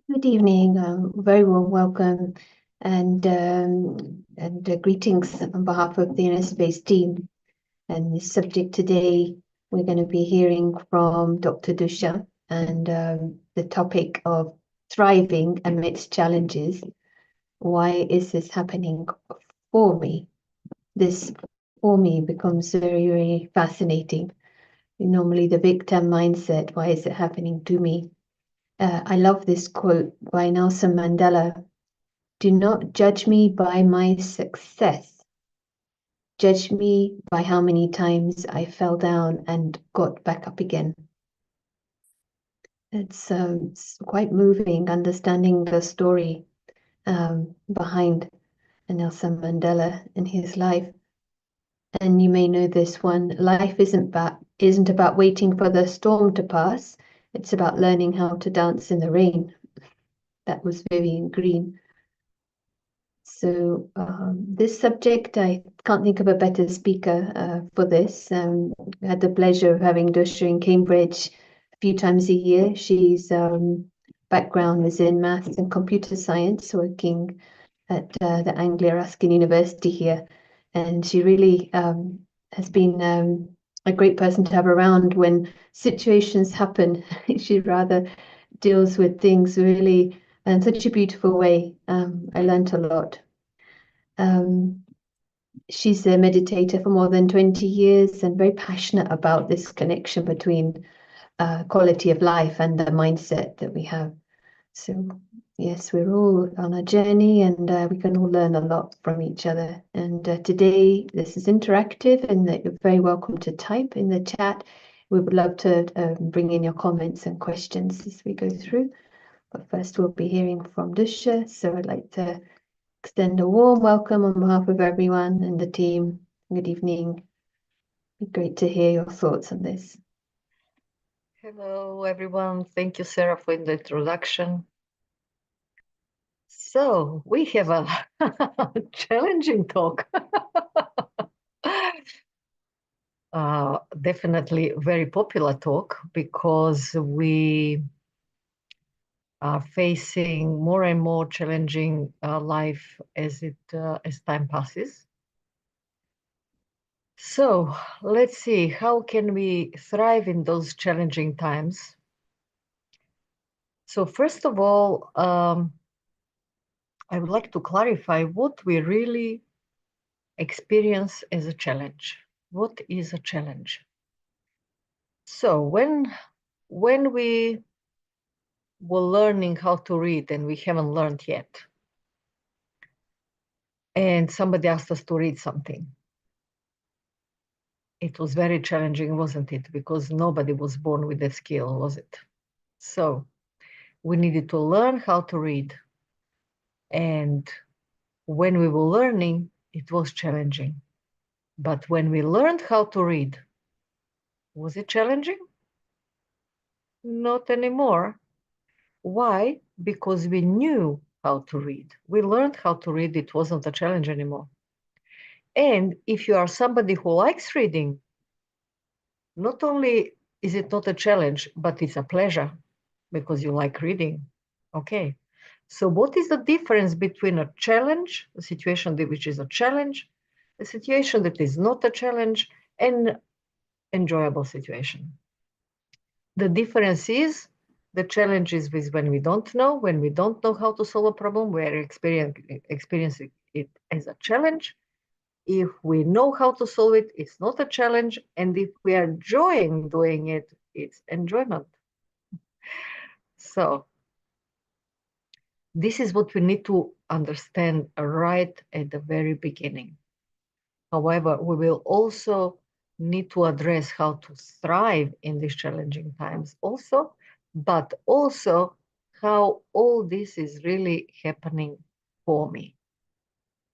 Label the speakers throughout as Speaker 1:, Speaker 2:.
Speaker 1: Good evening, very warm welcome and greetings on behalf of the Inner Space team. And the subject today, we're going to be hearing from Dr. Dusha and the topic of thriving amidst challenges. Why is this happening for me? This for me becomes very, very fascinating. Normally the victim mindset, why is it happening to me? I love this quote by Nelson Mandela. Do not judge me by my success. Judge me by how many times I fell down and got back up again. It's quite moving understanding the story behind Nelson Mandela and his life. And you may know this one. Life isn't about waiting for the storm to pass. It's about learning how to dance in the rain. That was Vivian Green. So this subject, I can't think of a better speaker for this. I had the pleasure of having Dusha in Cambridge a few times a year. She's background is in maths and computer science, working at the Anglia-Ruskin University here. And she really has been a great person to have around when situations happen. She rather deals with things really in such a beautiful way. I learned a lot. She's a meditator for more than 20 years and very passionate about this connection between quality of life and the mindset that we have. So yes, we're all on a journey and we can all learn a lot from each other. And today this is interactive and that you're very welcome to type in the chat. We would love to bring in your comments and questions as we go through. But first we'll be hearing from Dusha. So I'd like to extend a warm welcome on behalf of everyone and the team. Good evening. It'd be great to hear your thoughts on this.
Speaker 2: Hello, everyone. Thank you, Sarah, for the introduction. So we have a challenging talk. Definitely very popular talk because we are facing more and more challenging life as time passes. So let's see, how can we thrive in those challenging times? So first of all, I would like to clarify what we really experience as a challenge. What is a challenge? So when we were learning how to read and we haven't learned yet, and somebody asked us to read something, it was very challenging, wasn't it? Because nobody was born with that skill, was it? So we needed to learn how to read. And when we were learning, it was challenging. But when we learned how to read, was it challenging? Not anymore. Why? Because we knew how to read. We learned how to read. It wasn't a challenge anymore. And if you are somebody who likes reading, not only is it not a challenge, but it's a pleasure because you like reading. Okay. So what is the difference between a challenge, a situation which is a challenge, a situation that is not a challenge, and enjoyable situation? The difference is the challenge is with when we don't know how to solve a problem, we're experiencing it as a challenge. If we know how to solve it, it's not a challenge. And if we are enjoying doing it, it's enjoyment. So this is what we need to understand right at the very beginning. However, we will also need to address how to thrive in these challenging times also, but also how all this is really happening for me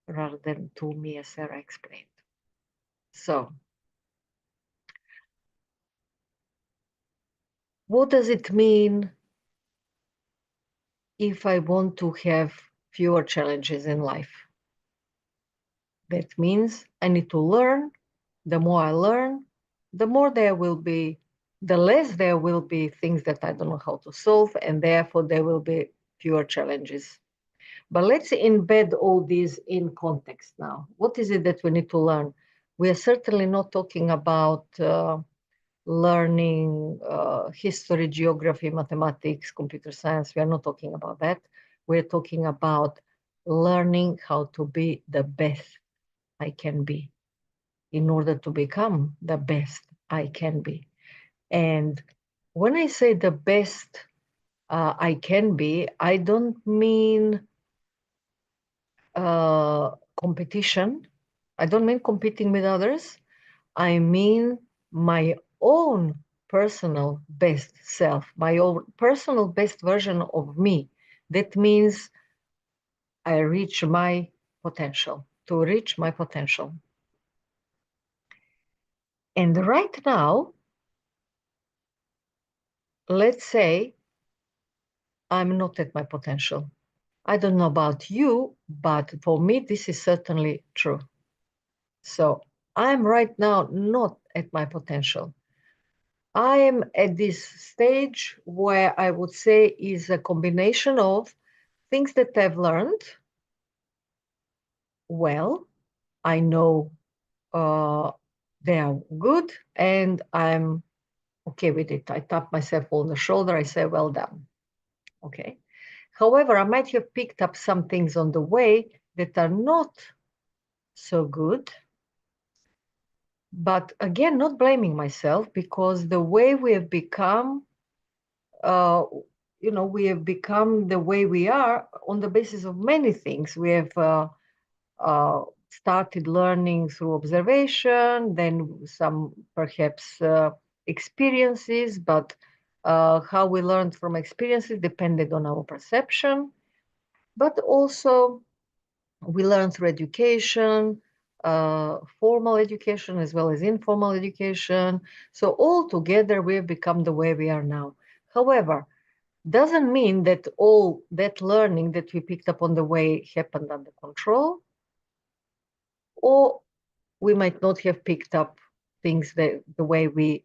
Speaker 2: rather than to me, as Sarah explained. So what does it mean if I want to have fewer challenges in life? That means I need to learn. The more I learn, the more the less there will be things that I don't know how to solve, and therefore there will be fewer challenges. But let's embed all these in context now. What is it that we need to learn? We are certainly not talking about learning history, geography, mathematics, computer science. We are not talking about that. We're talking about learning how to be the best I can be in order to become the best I can be. And when I say the best I can be, I don't mean competition. I don't mean competing with others. I mean my own personal best self, my own personal best version of me. That means I reach my potential, to reach my potential. And right now, let's say I'm not at my potential. I don't know about you, but for me, this is certainly true. So I'm right now not at my potential. I am at this stage where I would say is a combination of things that I've learned well. I know they are good and I'm okay with it. I tap myself on the shoulder. I say, well done. Okay. However, I might have picked up some things on the way that are not so good. But again, not blaming myself, because the way we have become, we have become the way we are on the basis of many things. We have started learning through observation, then some perhaps experiences, but how we learned from experiences depended on our perception. But also we learn through education, formal education as well as informal education. So all together we have become the way we are now. However, doesn't mean that all that learning that we picked up on the way happened under control, or we might not have picked up things the way we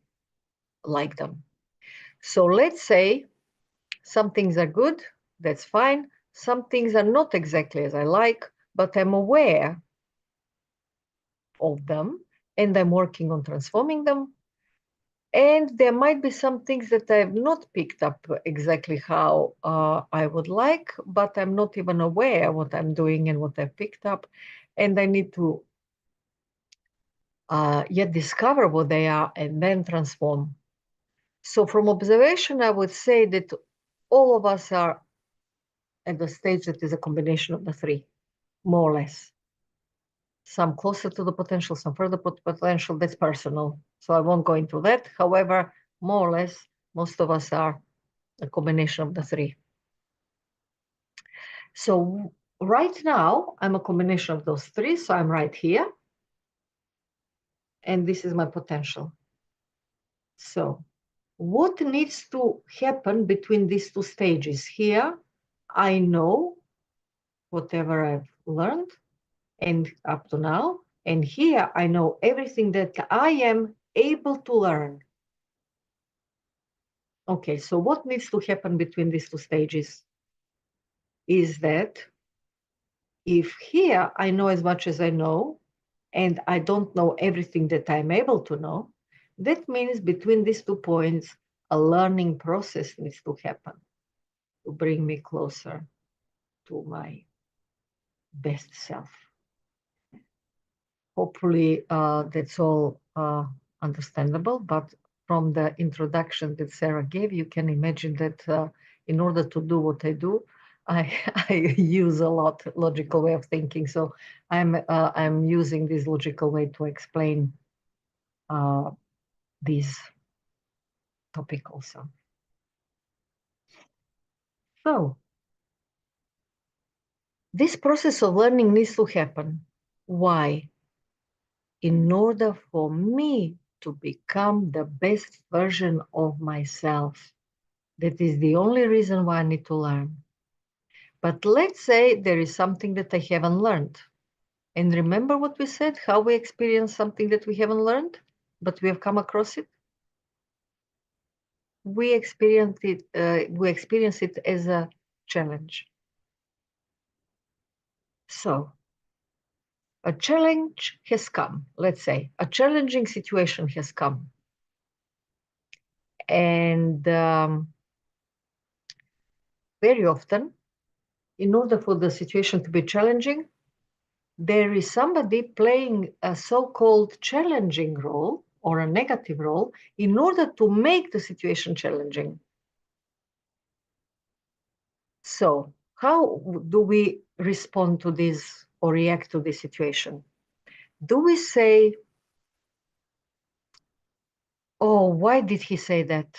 Speaker 2: like them. So let's say some things are good, that's fine. Some things are not exactly as I like, but I'm aware of them and I'm working on transforming them. And there might be some things that I have not picked up exactly how I would like, but I'm not even aware what I'm doing and what I've picked up. And I need to yet discover what they are and then transform. So from observation, I would say that all of us are at the stage that is a combination of the three, more or less. Some closer to the potential, some further potential, that's personal. So I won't go into that. However, more or less, most of us are a combination of the three. So right now, I'm a combination of those three. So I'm right here. And this is my potential. So what needs to happen between these two stages? Here, I know whatever I've learned and up to now. And here, I know everything that I am able to learn. Okay, so what needs to happen between these two stages is that if here I know as much as I know, and I don't know everything that I'm able to know, that means between these 2 points, a learning process needs to happen to bring me closer to my best self. Hopefully that's all understandable, but from the introduction that Sarah gave, you can imagine that in order to do what I do, I use a lot logical way of thinking. So I'm using this logical way to explain this topic also. So this process of learning needs to happen. Why? In order for me to become the best version of myself. That is the only reason why I need to learn. But let's say there is something that I haven't learned. And remember what we said, how we experience something that we haven't learned, but we have come across it? We experience it as a challenge. So, a challenge has come, let's say, a challenging situation has come. And very often, in order for the situation to be challenging, there is somebody playing a so-called challenging role or a negative role in order to make the situation challenging. So, how do we respond to this or react to this situation? Do we say, oh, why did he say that?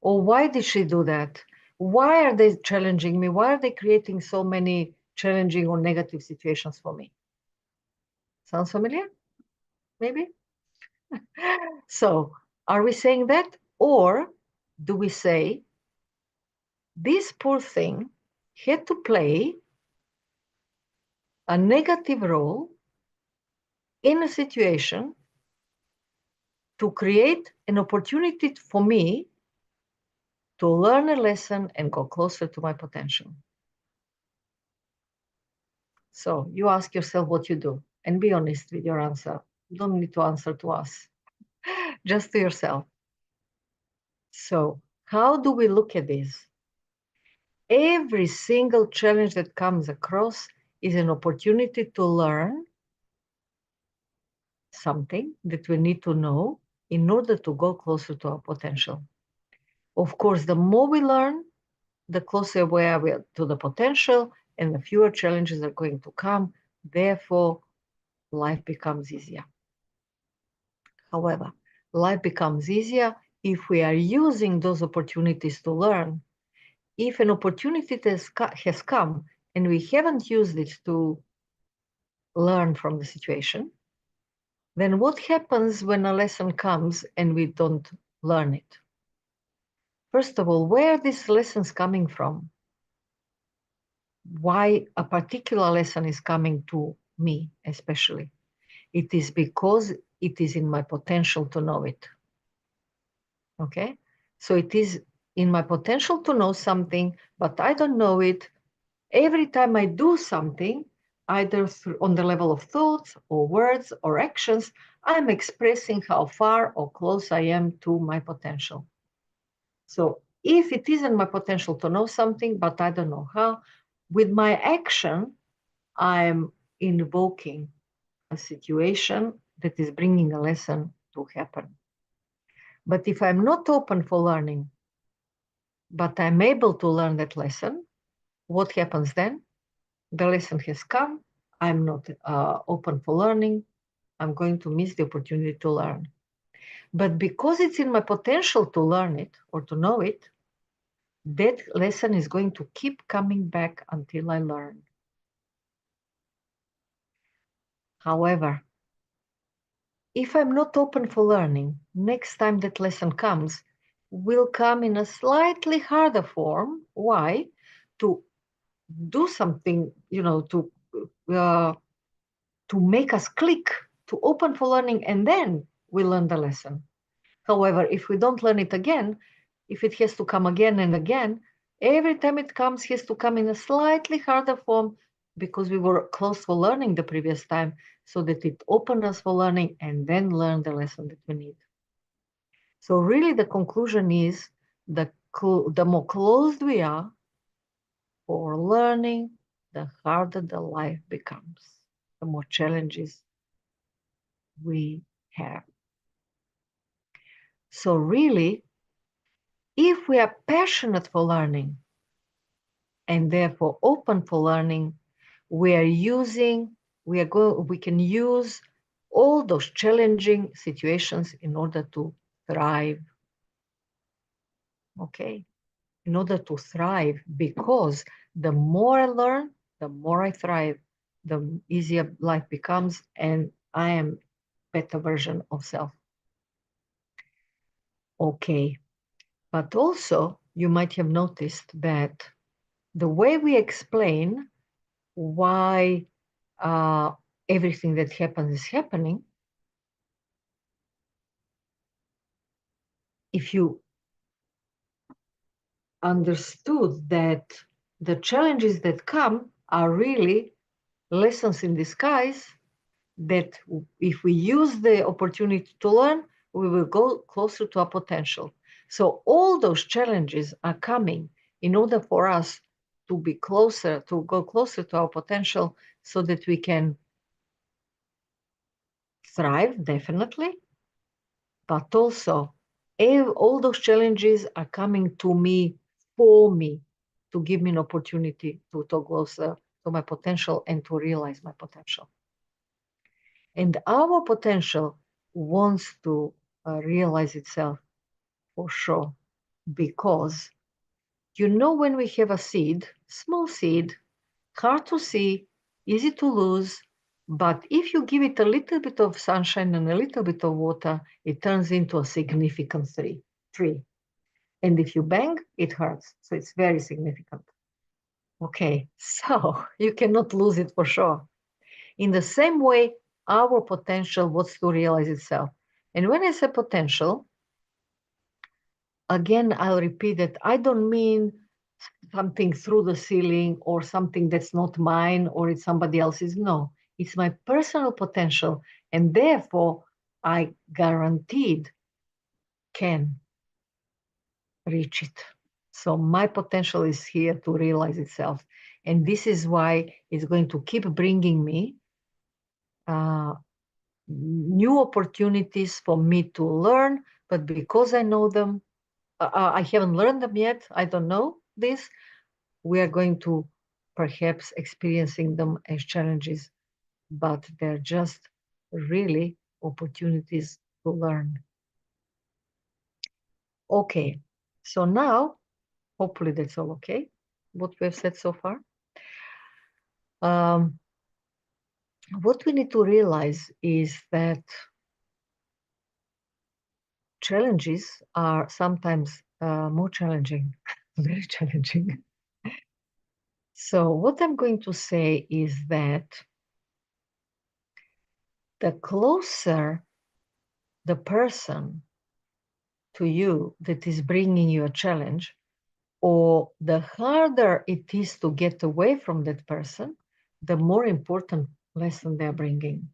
Speaker 2: Or why did she do that? Why are they challenging me? Why are they creating so many challenging or negative situations for me? Sounds familiar? Maybe? So, are we saying that? Or do we say, this poor thing had to play a negative role in a situation to create an opportunity for me to learn a lesson and go closer to my potential? So you ask yourself what you do and be honest with your answer. You don't need to answer to us, just to yourself. So how do we look at this? Every single challenge that comes across is an opportunity to learn something that we need to know in order to go closer to our potential. Of course, the more we learn, the closer we are to the potential, and the fewer challenges are going to come. Therefore, life becomes easier. However, life becomes easier if we are using those opportunities to learn. If an opportunity has come and we haven't used it to learn from the situation, then what happens when a lesson comes and we don't learn it? First of all, where are these lessons coming from? Why a particular lesson is coming to me, especially? It is because it is in my potential to know it. Okay? So it is in my potential to know something, but I don't know it. Every time I do something, either on the level of thoughts or words or actions, I'm expressing how far or close I am to my potential. So if it isn't my potential to know something, but I don't know how, with my action, I'm invoking a situation that is bringing a lesson to happen. But if I'm not open for learning, but I'm able to learn that lesson, what happens then? The lesson has come, I'm not open for learning, I'm going to miss the opportunity to learn. But because it's in my potential to learn it or to know it, that lesson is going to keep coming back until I learn. However, if I'm not open for learning, next time that lesson comes, will come in a slightly harder form. Why? To do something, to make us click, to open for learning, and then we learn the lesson. However, if we don't learn it again, if it has to come again and again, every time it comes, has to come in a slightly harder form because we were close for learning the previous time, so that it opened us for learning and then learn the lesson that we need. So really the conclusion is the more closed we are for learning, the harder the life becomes, the more challenges we have. So really, if we are passionate for learning and therefore open for learning, we can use all those challenging situations in order to thrive. Okay, in order to thrive, because the more I learn, the more I thrive, the easier life becomes, and I am a better version of self. Okay, but also you might have noticed that the way we explain why everything that happens is happening, if you understood that the challenges that come are really lessons in disguise that if we use the opportunity to learn, we will go closer to our potential. So all those challenges are coming in order for us to be closer, to go closer to our potential so that we can thrive, definitely, but also all those challenges are coming to me for me to give me an opportunity to go closer to my potential and to realize my potential. And our potential wants to realize itself for sure, because when we have a seed, small seed, hard to see, easy to lose, but if you give it a little bit of sunshine and a little bit of water, it turns into a significant tree. And if you bang, it hurts. So it's very significant. Okay, so you cannot lose it for sure. In the same way, our potential wants to realize itself. And when I say potential, again, I'll repeat that I don't mean something through the ceiling or something that's not mine or it's somebody else's. No, it's my personal potential. And therefore, I guaranteed can reach it. So my potential is here to realize itself. And this is why it's going to keep bringing me new opportunities for me to learn. But because I know them, I haven't learned them yet. I don't know this. We are going to perhaps experiencing them as challenges, but they're just really opportunities to learn. Okay, so now, hopefully that's all okay, what we have said so far. What we need to realize is that challenges are sometimes more challenging, very challenging. So what I'm going to say is that the closer the person to you that is bringing you a challenge, or the harder it is to get away from that person, the more important lesson they're bringing.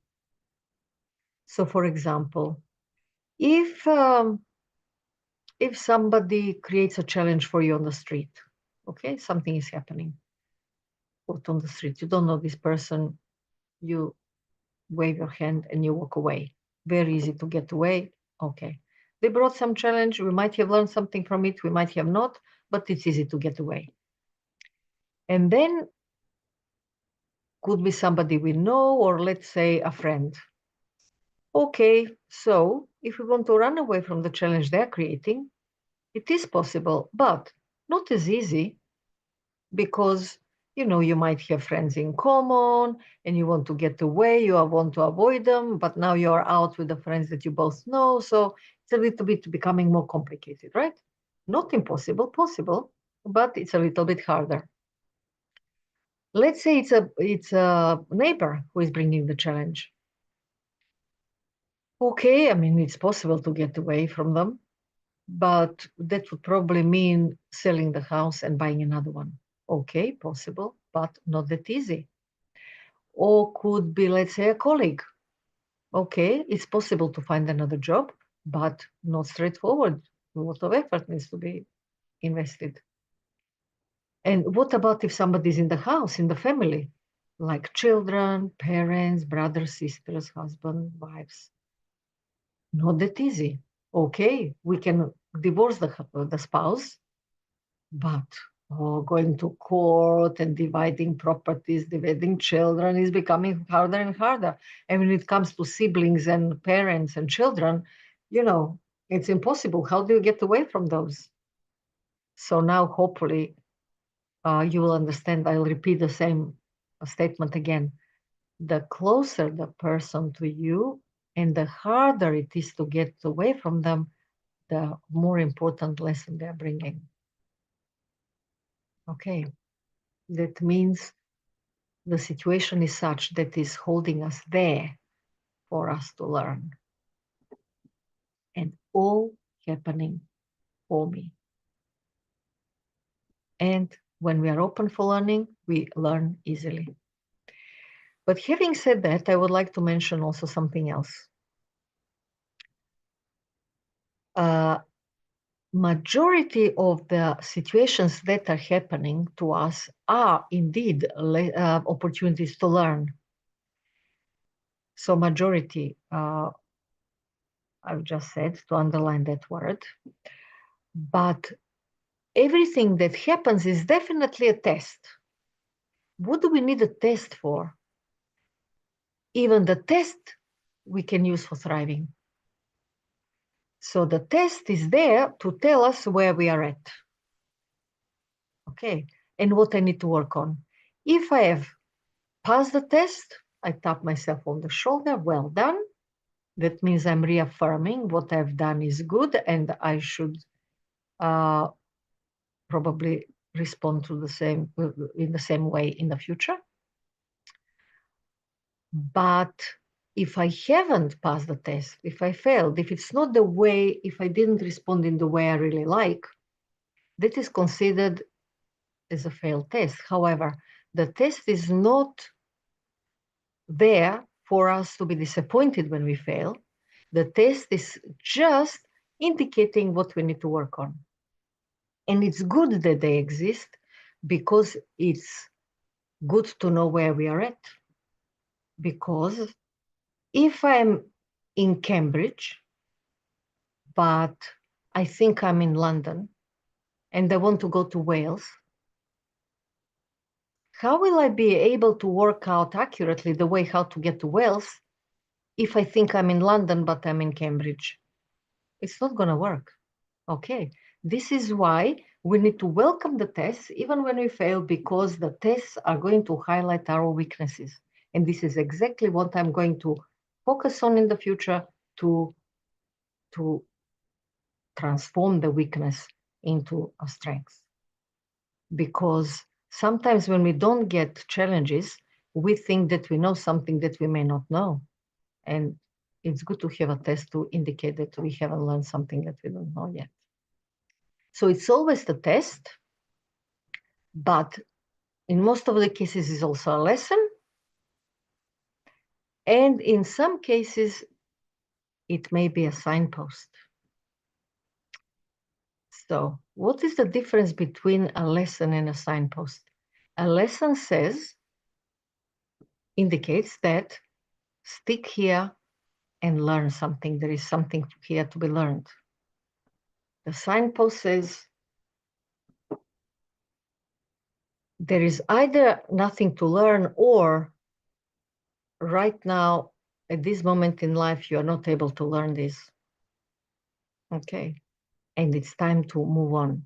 Speaker 2: So, for example, if somebody creates a challenge for you on the street, okay, something is happening out on the street, you don't know this person, you wave your hand and you walk away. Very easy to get away. Okay. They brought some challenge. We might have learned something from it. We might have not, but it's easy to get away. And then could be somebody we know, or let's say a friend. Okay, so if we want to run away from the challenge they're creating, it is possible, but not as easy, because you might have friends in common and you want to get away, you want to avoid them, but now you're out with the friends that you both know, so it's a little bit becoming more complicated, right? Not impossible, possible, but it's a little bit harder. Let's say it's a neighbor who is bringing the challenge. Okay, I mean, it's possible to get away from them, but that would probably mean selling the house and buying another one. Okay, possible, but not that easy. Or could be, let's say, a colleague. Okay, it's possible to find another job, but not straightforward. A lot of effort needs to be invested. And what about if somebody's in the house, in the family, like children, parents, brothers, sisters, husband, wives? Not that easy. Okay, we can divorce the spouse, but going to court and dividing properties, dividing children is becoming harder and harder. And when it comes to siblings and parents and children, it's impossible. How do you get away from those? So now, hopefully, you will understand. I'll repeat the same statement again. The closer the person to you and the harder it is to get away from them, the more important lesson they're bringing. Okay, that means the situation is such that is holding us there for us to learn. And all happening for me. And when we are open for learning, we learn easily. But having said that, I would like to mention also something else. Majority of the situations that are happening to us are indeed opportunities to learn. So majority, I've just said to underline that word, but everything that happens is definitely a test. What do we need a test for? Even the test we can use for thriving. So the test is there to tell us where we are at. Okay, and what I need to work on. If I have passed the test, I tap myself on the shoulder, well done. That means I'm reaffirming what I've done is good and I should probably respond to the same in the same way in the future. But if I haven't passed the test, if I failed, if it's not the way, if I didn't respond in the way I really like, that is considered as a failed test. However, the test is not there for us to be disappointed when we fail. The test is just indicating what we need to work on. And it's good that they exist because it's good to know where we are at. Because if I'm in Cambridge, but I think I'm in London and I want to go to Wales, how will I be able to work out accurately the way how to get to Wales if I think I'm in London, but I'm in Cambridge? It's not going to work. Okay, this is why we need to welcome the tests even when we fail, because the tests are going to highlight our weaknesses. And this is exactly what I'm going to focus on in the future to transform the weakness into a strength. Because sometimes when we don't get challenges, we think that we know something that we may not know. And it's good to have a test to indicate that we haven't learned something that we don't know yet. So it's always the test, but in most of the cases it's also a lesson. And in some cases, it may be a signpost. So what is the difference between a lesson and a signpost? A lesson indicates that stick here and learn something. There is something here to be learned. The signpost says there is either nothing to learn, or right now, at this moment in life, you are not able to learn this. Okay, and it's time to move on.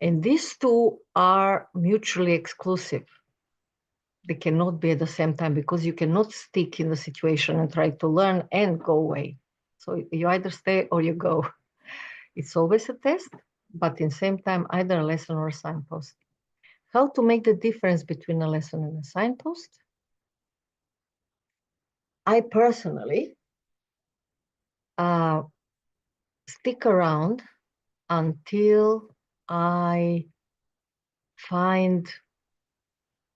Speaker 2: And these two are mutually exclusive. They cannot be at the same time, because you cannot stick in the situation and try to learn and go away. So you either stay or you go. It's always a test, but in the same time, either a lesson or a signpost. How to make the difference between a lesson and a signpost? I personally stick around until I find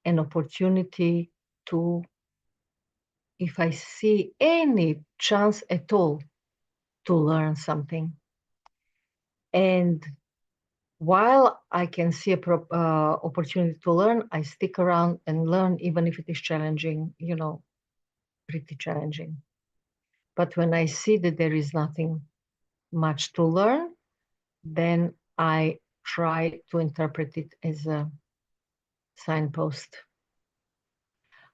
Speaker 2: an opportunity to, if I see any chance at all to learn something. And while I can see a opportunity to learn, I stick around and learn, even if it is challenging, pretty challenging. But when I see that there is nothing much to learn, then I try to interpret it as a signpost.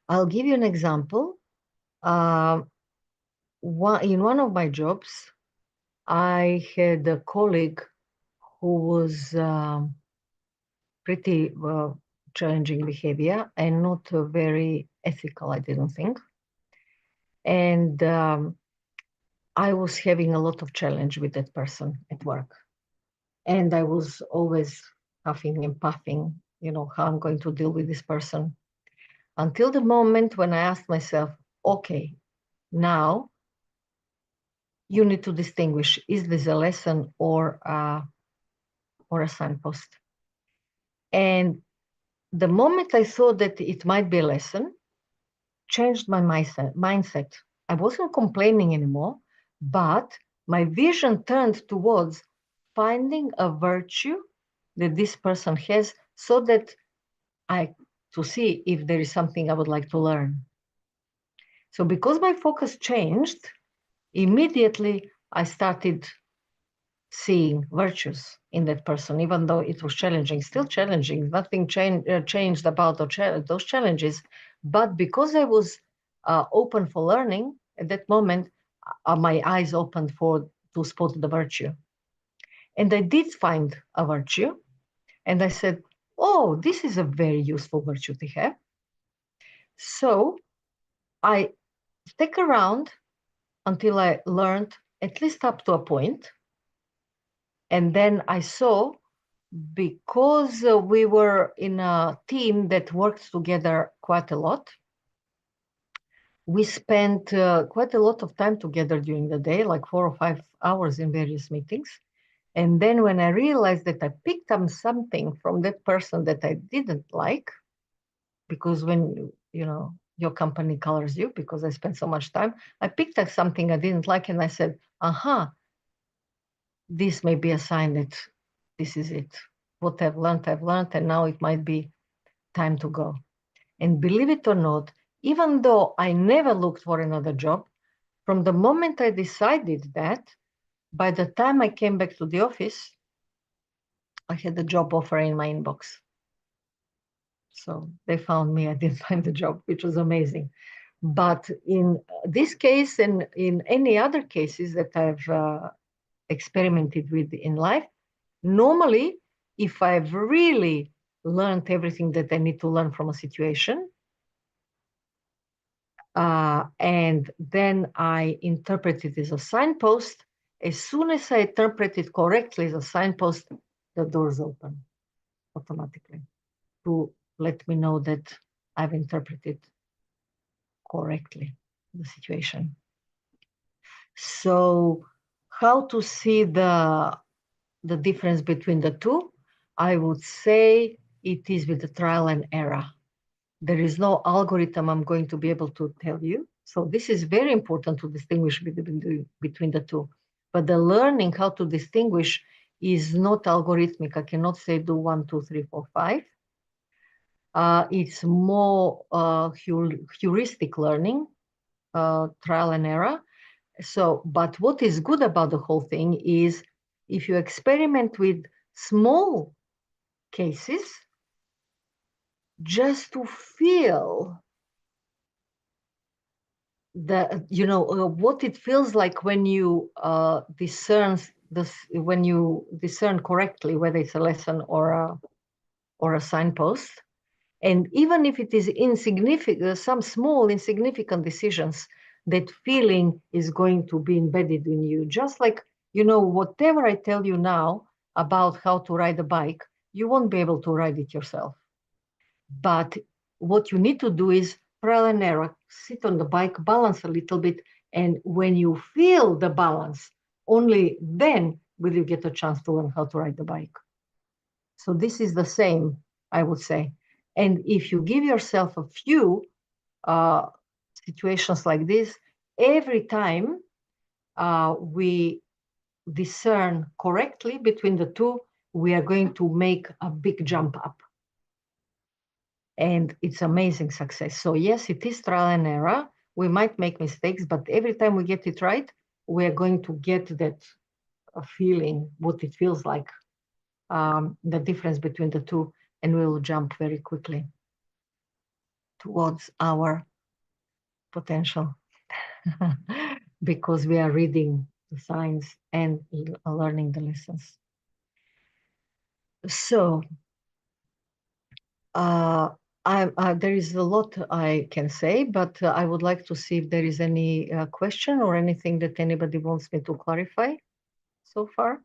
Speaker 2: I'll give you an example. In one of my jobs, I had a colleague who was pretty challenging behavior and not very ethical, I didn't think. And I was having a lot of challenge with that person at work. And I was always huffing and puffing, how I'm going to deal with this person. Until the moment when I asked myself, okay, now you need to distinguish, is this a lesson or a signpost? And the moment I thought that it might be a lesson, changed my mindset. I wasn't complaining anymore, but my vision turned towards finding a virtue that this person has so that to see if there is something I would like to learn. So because my focus changed, immediately I started seeing virtues in that person, even though it was challenging, still challenging. Nothing changed about those challenges. But because I was open for learning at that moment, my eyes opened to spot the virtue. And I did find a virtue. And I said, oh, this is a very useful virtue to have. So I stuck around until I learned at least up to a point. And then I saw, because we were in a team that worked together quite a lot, we spent quite a lot of time together during the day, like 4 or 5 hours in various meetings. And then when I realized that I picked up something from that person that I didn't like, because when your company colors you, because I spent so much time, I picked up something I didn't like, and I said, this may be a sign that this is it. What I've learned, and now it might be time to go. And believe it or not, even though I never looked for another job, from the moment I decided that, by the time I came back to the office, I had a job offer in my inbox. So they found me, I didn't find the job, which was amazing. But in this case and in any other cases that I've experimented with in life, normally, if I've really learned everything that I need to learn from a situation, and then I interpret it as a signpost, as soon as I interpret it correctly as a signpost, the doors open automatically to let me know that I've interpreted correctly the situation. So how to see the difference between the two? I would say it is with the trial and error. There is no algorithm I'm going to be able to tell you. So this is very important to distinguish between the two. But the learning how to distinguish is not algorithmic. I cannot say do 1, 2, 3, 4, 5. It's more heuristic learning, trial and error. So, but what is good about the whole thing is if you experiment with small cases, just to feel what it feels like when you discern correctly whether it's a lesson or a signpost. And even if it is insignificant, some small insignificant decisions, that feeling is going to be embedded in you. Just like, whatever I tell you now about how to ride a bike, you won't be able to ride it yourself. But what you need to do is trial and error, sit on the bike, balance a little bit. And when you feel the balance, only then will you get a chance to learn how to ride the bike. So this is the same, I would say. And if you give yourself a few situations like this, every time we discern correctly between the two, we are going to make a big jump up. And it's amazing success. So yes, it is trial and error. We might make mistakes, but every time we get it right, we are going to get that feeling, what it feels like, the difference between the two, and we will jump very quickly towards our potential because we are reading the signs and learning the lessons. So there is a lot I can say, but I would like to see if there is any question or anything that anybody wants me to clarify so far.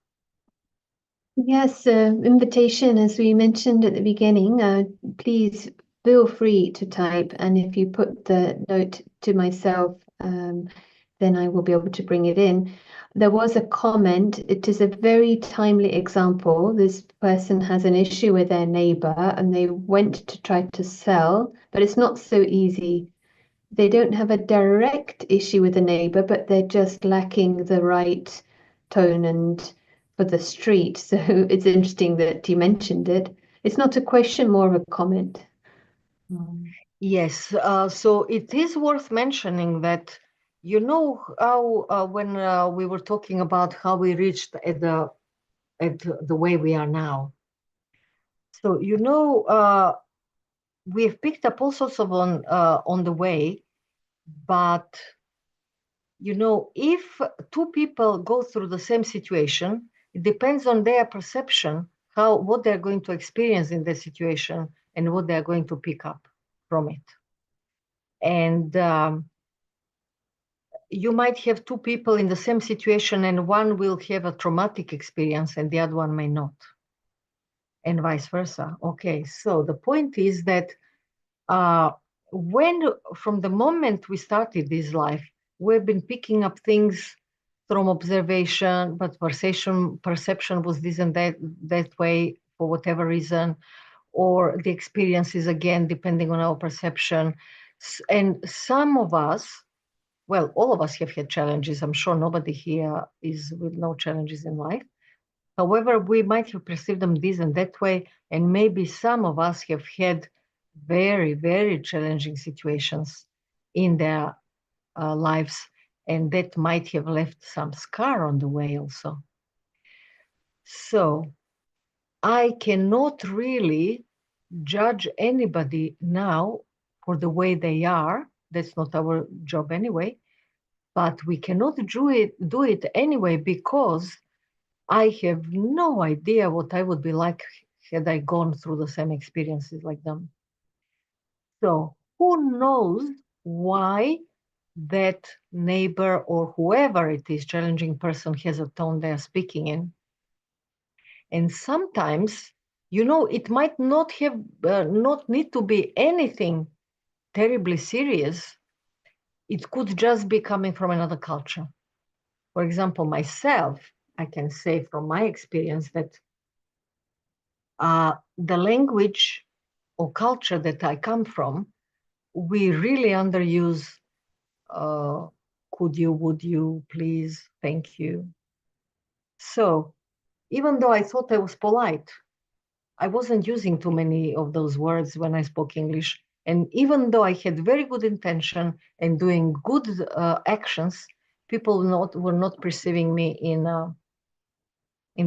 Speaker 1: Yes, invitation, as we mentioned at the beginning, please feel free to type. And if you put the note to myself, then I will be able to bring it in. There was a comment. It is a very timely example. This person has an issue with their neighbor and they went to try to sell, but it's not so easy. They don't have a direct issue with the neighbor, but they're just lacking the right tone and for the street. So it's interesting that you mentioned it. It's not a question, more of a comment.
Speaker 2: Yes, so it is worth mentioning that, you know, how when we were talking about how we reached at the way we are now. So, you know, we've picked up all sorts of on the way, but you know, if two people go through the same situation, it depends on their perception, what they're going to experience in the situation and what they're going to pick up from it. And you might have two people in the same situation and one will have a traumatic experience and the other one may not, and vice versa. Okay, so the point is that when from the moment we started this life, we've been picking up things from observation, but perception was this and that way for whatever reason, or the experiences again, depending on our perception. And some of us, well, all of us have had challenges. I'm sure nobody here is with no challenges in life. However, we might have perceived them this and that way, and maybe some of us have had very, very challenging situations in their lives, and that might have left some scar on the way also. So I cannot really judge anybody now for the way they are. That's not our job anyway. But we cannot do it anyway because I have no idea what I would be like had I gone through the same experiences like them. So who knows why that neighbor or whoever it is, challenging person, has a tone they're speaking in. And sometimes, you know, it might not have, not need to be anything terribly serious. It could just be coming from another culture. For example, myself, I can say from my experience that the language or culture that I come from, we really underuse could you, would you, please, thank you. So even though I thought I was polite, I wasn't using too many of those words when I spoke English. And even though I had very good intention and doing good actions, people were not perceiving me in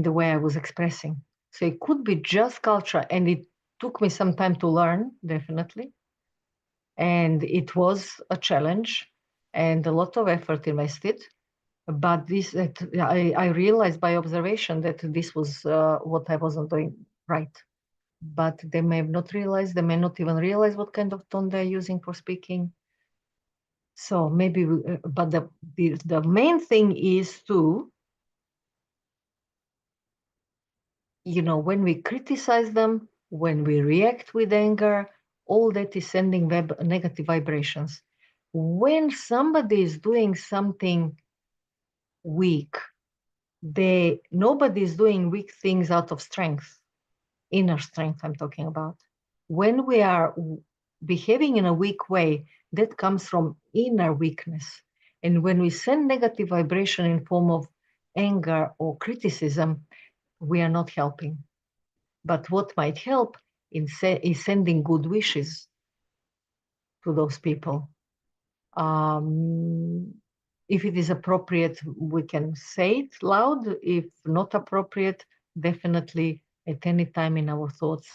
Speaker 2: the way I was expressing. So it could be just culture, and it took me some time to learn, definitely. And it was a challenge and a lot of effort invested. But I realized by observation that this was what I wasn't doing right. But they may have not realized, they may not even realize what kind of tone they're using for speaking. So maybe, but the main thing is to, you know, when we criticize them, when we react with anger, all that is sending negative vibrations. When somebody is doing something weak, nobody is doing weak things out of strength, inner strength I'm talking about. When we are behaving in a weak way, that comes from inner weakness. And when we send negative vibration in form of anger or criticism, we are not helping. But what might help is sending good wishes to those people. If it is appropriate, we can say it loud. If not appropriate, definitely at any time in our thoughts,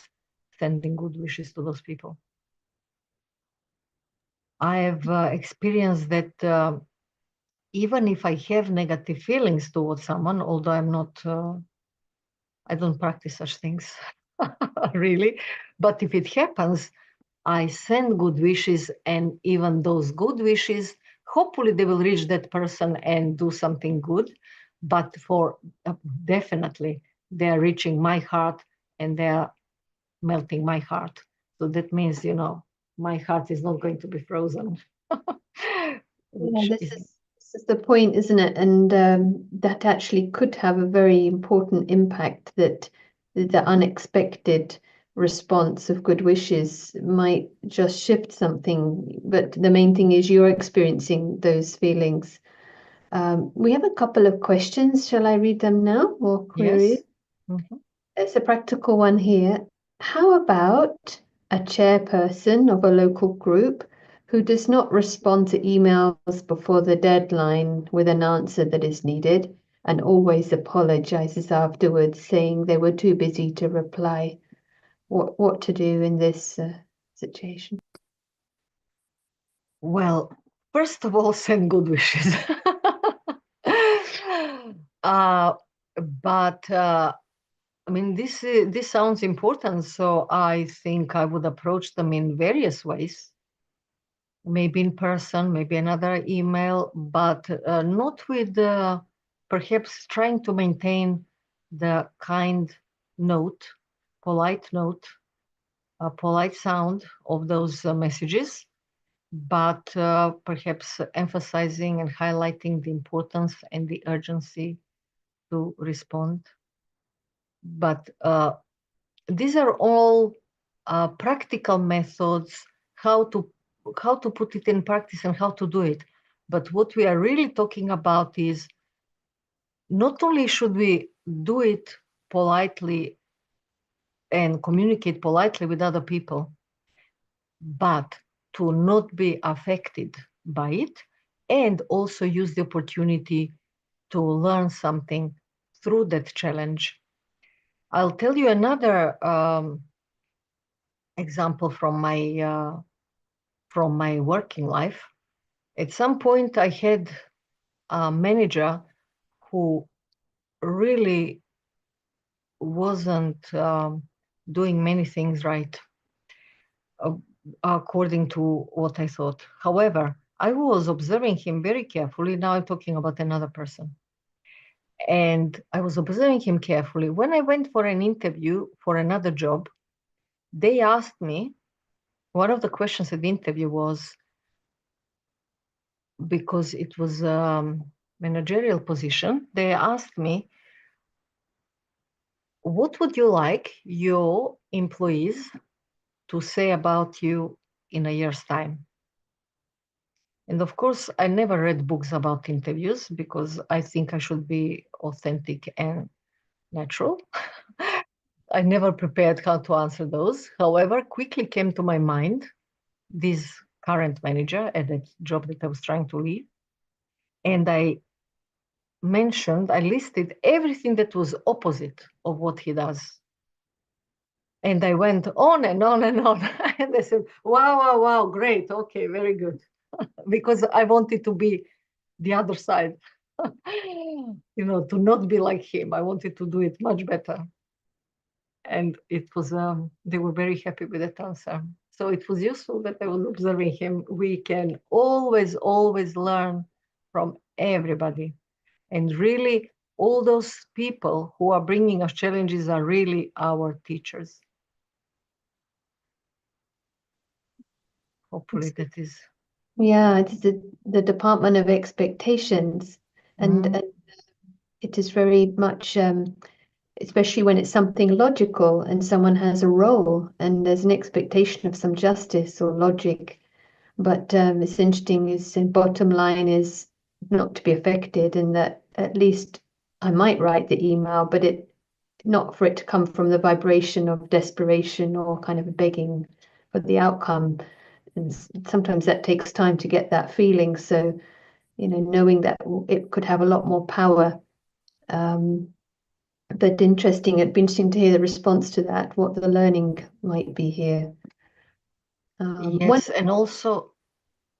Speaker 2: sending good wishes to those people. I have experienced that even if I have negative feelings towards someone, although I'm not, I don't practice such things, really. But if it happens, I send good wishes, and even those good wishes, hopefully they will reach that person and do something good. But for definitely, they are reaching my heart and they are melting my heart. So that means, you know, my heart is not going to be frozen.
Speaker 1: Yeah, this is is the point, isn't it? And that actually could have a very important impact, that the unexpected response of good wishes might just shift something. But the main thing is you're experiencing those feelings. We have a couple of questions. Shall I read them now, or queries?
Speaker 2: Yes. Mhm.
Speaker 1: It's a practical one here. How about a chairperson of a local group who does not respond to emails before the deadline with an answer that is needed and always apologizes afterwards, saying they were too busy to reply? What to do in this situation?
Speaker 2: Well, first of all, send good wishes. uh, but I mean, this sounds important, so I think I would approach them in various ways. Maybe in person, maybe another email, but not with perhaps trying to maintain the kind note, polite note, a polite sound of those messages, but perhaps emphasizing and highlighting the importance and the urgency to respond. But these are all practical methods how to put it in practice and how to do it. But what we are really talking about is not only should we do it politely and communicate politely with other people, but to not be affected by it, and also use the opportunity to learn something through that challenge. I'll tell you another example from my working life. At some point, I had a manager who really wasn't doing many things right, uh, according to what I thought. However, I was observing him very carefully. Now I'm talking about another person. And I was observing him carefully. When I went for an interview for another job, they asked me, one of the questions at the interview was, because it was a managerial position, they asked me, what would you like your employees to say about you in a year's time? And of course, I never read books about interviews because I think I should be authentic and natural. I never prepared how to answer those. However, quickly came to my mind this current manager at the job that I was trying to leave. And I listed everything that was opposite of what he does. And I went on and on and on. And they said, wow, wow, wow, great. Okay, very good. Because I wanted to be the other side, to not be like him. I wanted to do it much better. And it was, they were very happy with that answer. So it was useful that I was observing him. We can always, always learn from everybody. And really, all those people who are bringing us challenges are really our teachers. Hopefully that is.
Speaker 1: Yeah, it's the department of expectations, and it is very much, especially when it's something logical and someone has a role and there's an expectation of some justice or logic. But it's interesting is the bottom line is not to be affected, and that at least I might write the email, but it not for it to come from the vibration of desperation or kind of begging for the outcome. And sometimes that takes time to get that feeling. So, knowing that it could have a lot more power. But interesting, it'd be interesting to hear the response to that, what the learning might be here.
Speaker 2: Yes, and also,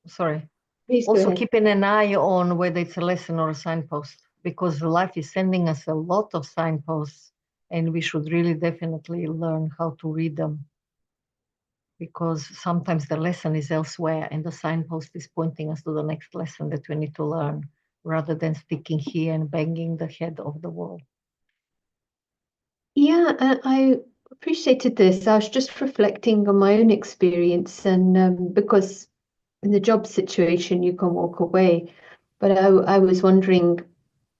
Speaker 2: sorry,
Speaker 1: Please go
Speaker 2: also
Speaker 1: ahead.
Speaker 2: keeping an eye on whether it's a lesson or a signpost, because life is sending us a lot of signposts, and we should really definitely learn how to read them, because sometimes the lesson is elsewhere and the signpost is pointing us to the next lesson that we need to learn, rather than sticking here and banging the head of the wall.
Speaker 1: Yeah, I appreciated this. I was just reflecting on my own experience, and because in the job situation, you can walk away. But I was wondering,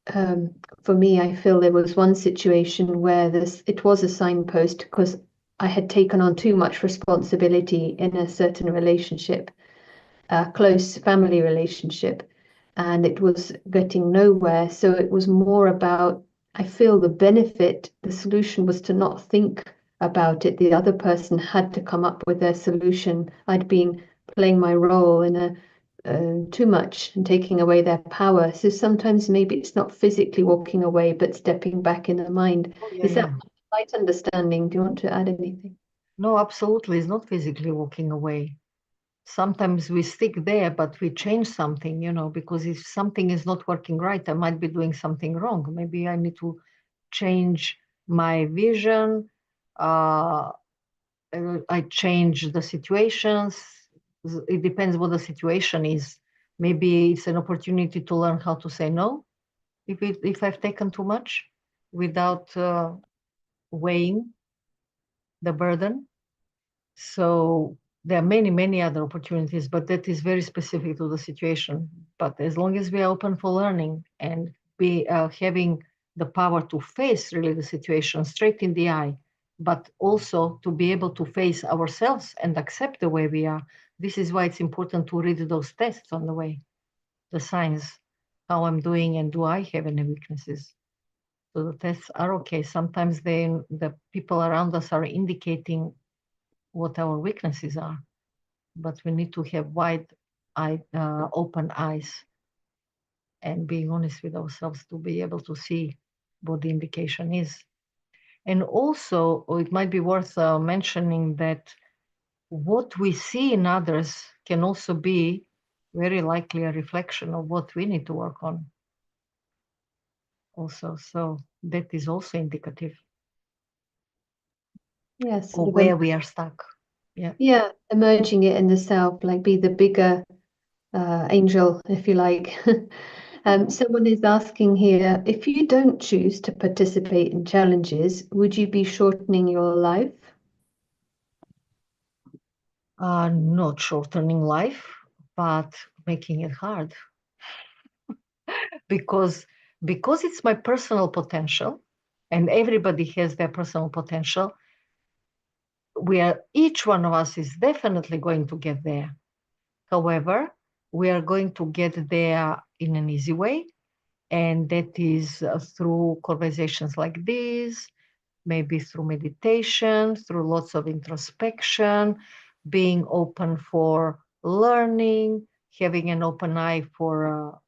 Speaker 1: for me, I feel there was one situation where it was a signpost because I had taken on too much responsibility in a certain relationship, a close family relationship, and it was getting nowhere. So it was more about, I feel the benefit, the solution was to not think about it. The other person had to come up with their solution. I'd been playing my role in a too much and taking away their power. So sometimes maybe it's not physically walking away, but stepping back in the mind.
Speaker 2: Oh, yeah,
Speaker 1: Is that
Speaker 2: yeah.
Speaker 1: right understanding? Do you want to add anything?
Speaker 2: No, absolutely. It's not physically walking away. Sometimes we stick there, but we change something, because if something is not working right, I might be doing something wrong. Maybe I need to change my vision. Uh, I change the situations. It depends what the situation is. Maybe it's an opportunity to learn how to say no if I've taken too much without weighing the burden. So there are many, many other opportunities, but that is very specific to the situation. But as long as we are open for learning and be having the power to face really the situation straight in the eye, but also to be able to face ourselves and accept the way we are. This is why it's important to read those tests on the way, the signs, how I'm doing, and do I have any weaknesses. So the tests are okay. Sometimes the people around us are indicating what our weaknesses are, but we need to have open eyes and being honest with ourselves to be able to see what the indication is. And also, it might be worth mentioning that what we see in others can also be very likely a reflection of what we need to work on also. So that is also indicative
Speaker 1: Yes,
Speaker 2: of
Speaker 1: sort of
Speaker 2: where we are stuck. Yeah.
Speaker 1: yeah, emerging it in the self, like be the bigger angel, if you like. Someone is asking here, if you don't choose to participate in challenges, would you be shortening your life?
Speaker 2: Not shortening life, but making it hard. because it's my personal potential, and everybody has their personal potential. Each one of us is definitely going to get there. However, we are going to get there in an easy way, and that is through conversations like this, maybe through meditation, through lots of introspection, being open for learning, having an open eye for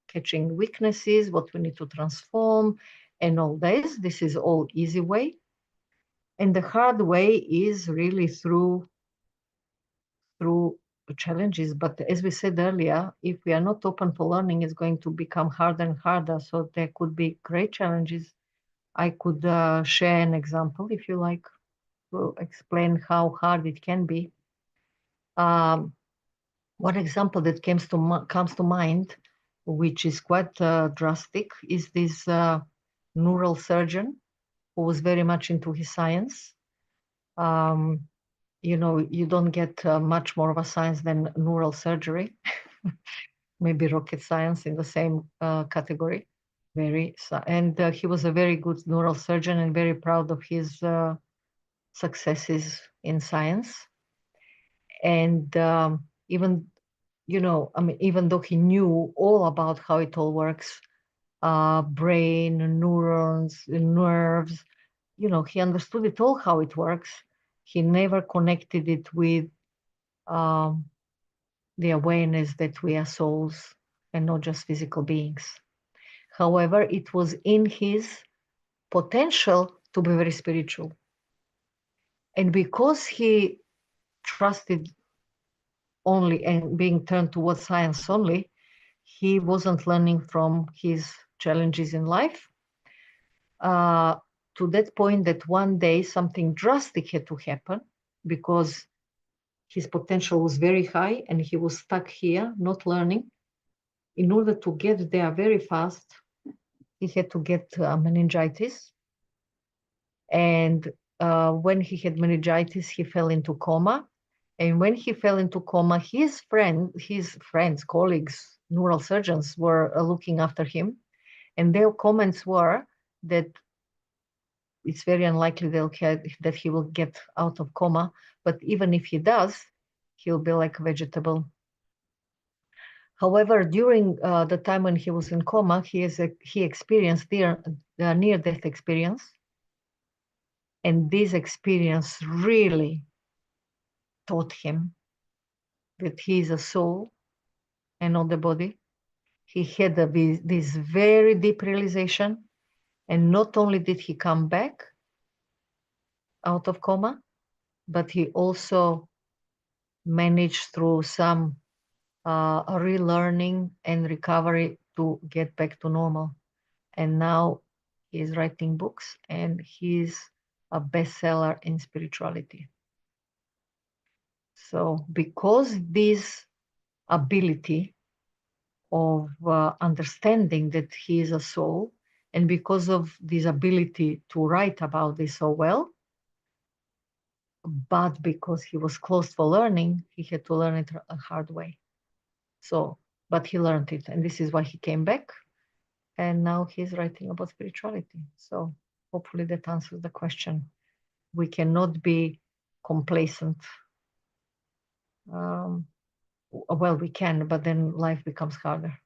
Speaker 2: catching weaknesses, what we need to transform, and all this. This is all easy way. And the hard way is really through challenges. But as we said earlier, if we are not open for learning, it's going to become harder and harder. So there could be great challenges. I could share an example if you like to explain how hard it can be. One example that comes to mind, which is quite drastic, is this neural surgeon who was very much into his science. You don't get much more of a science than neural surgery, maybe rocket science in the same category. And he was a very good neural surgeon and very proud of his successes in science. And even though he knew all about how it all works, brain, neurons, nerves, he understood it all how it works. He never connected it with the awareness that we are souls and not just physical beings. However, it was in his potential to be very spiritual. And because he trusted only and being turned towards science only, he wasn't learning from his challenges in life, to that point that one day something drastic had to happen because his potential was very high and he was stuck here, not learning. In order to get there very fast, he had to get meningitis. And when he had meningitis, he fell into coma. And when he fell into coma, his friends, colleagues, neurosurgeons were looking after him, and their comments were that it's very unlikely that he will get out of coma, but even if he does, he'll be like a vegetable. However, during the time when he was in coma, he experienced near-death experience, and this experience really taught him that he is a soul and not the body. He had this very deep realization, and not only did he come back out of coma, but he also managed through some relearning and recovery to get back to normal. And now he's writing books, and he's a bestseller in spirituality. So because this ability of understanding that he is a soul, and because of this ability to write about this so well, but because he was closed for learning, he had to learn it a hard way. So, but he learned it, and this is why he came back, and now he's writing about spirituality. So hopefully that answers the question. We cannot be complacent. Well, we can, but then life becomes harder.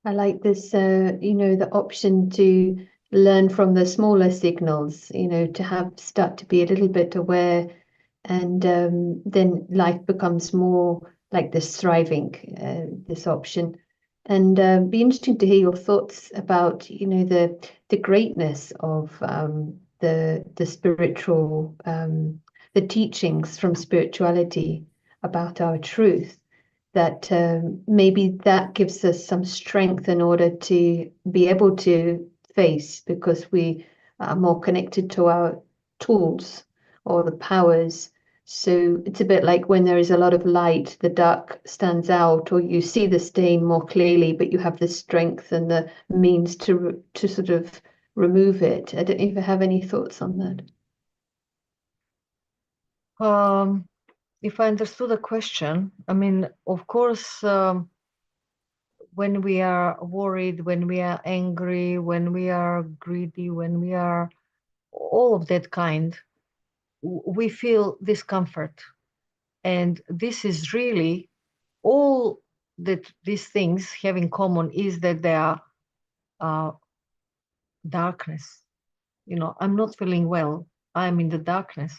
Speaker 1: I like this, the option to learn from the smaller signals, to start to be a little bit aware, and then life becomes more like this thriving, this option. And be interesting to hear your thoughts about, the greatness of the spiritual, the teachings from spirituality about our truth, that maybe that gives us some strength in order to be able to face, because we are more connected to our tools or the powers. So it's a bit like when there is a lot of light, the dark stands out, or you see the stain more clearly, but you have the strength and the means to sort of remove it. I don't know if you have any thoughts on that.
Speaker 2: If I understood the question, I mean, of course, when we are worried, when we are angry, when we are greedy, when we are all of that kind, we feel discomfort. And this is really all that these things have in common is that they are darkness. I'm not feeling well. I'm in the darkness.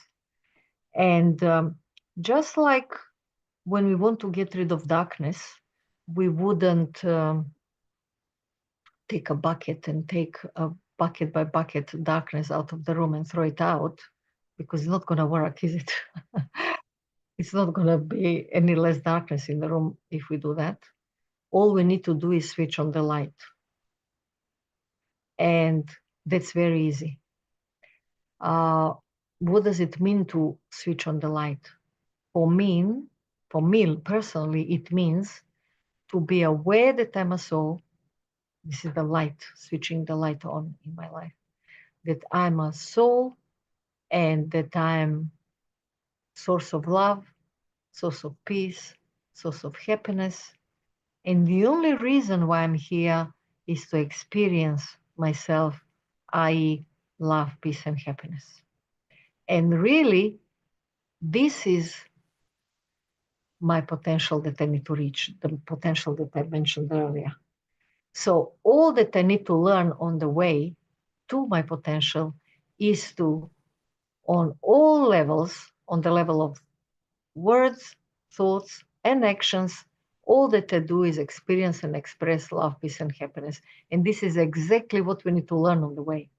Speaker 2: And just like when we want to get rid of darkness, we wouldn't take a bucket and take a bucket by bucket darkness out of the room and throw it out, because it's not going to work, is it? It's not going to be any less darkness in the room if we do that. All we need to do is switch on the light. And that's very easy. What does it mean to switch on the light? For me personally, it means to be aware that I'm a soul. This is the light, switching the light on in my life. That I'm a soul, and that I'm source of love, source of peace, source of happiness. And the only reason why I'm here is to experience myself, i.e., love, peace, and happiness. And really, this is my potential that I need to reach, the potential that I mentioned earlier. So all that I need to learn on the way to my potential is to, on all levels, on the level of words, thoughts, and actions, all that I do is experience and express love, peace, and happiness. And this is exactly what we need to learn on the way.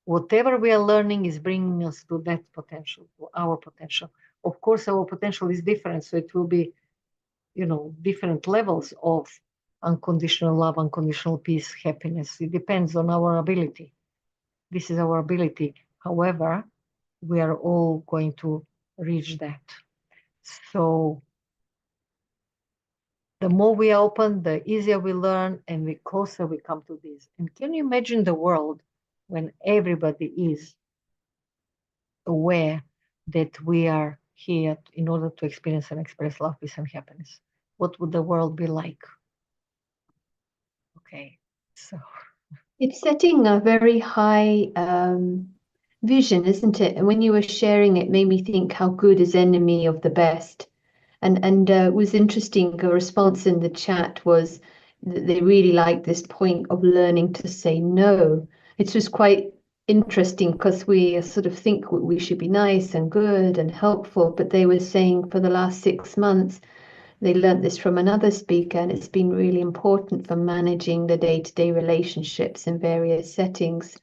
Speaker 2: Whatever we are learning is bringing us to that potential, to our potential. Of course, our potential is different, so it will be, different levels of unconditional love, unconditional peace, happiness. It depends on our ability. This is our ability. However, we are all going to reach that. So the more we open, the easier we learn, and the closer we come to this. And can you imagine the world when everybody is aware that we are here in order to experience and express love, peace, and happiness. What would the world be like? Okay, so
Speaker 1: it's setting a very high vision, isn't it? And when you were sharing, it made me think how good is enemy of the best. And it was interesting. A response in the chat was that they really liked this point of learning to say no. It was quite interesting because we sort of think we should be nice and good and helpful, but they were saying for the last 6 months they learned this from another speaker, and it's been really important for managing the day-to-day relationships in various settings.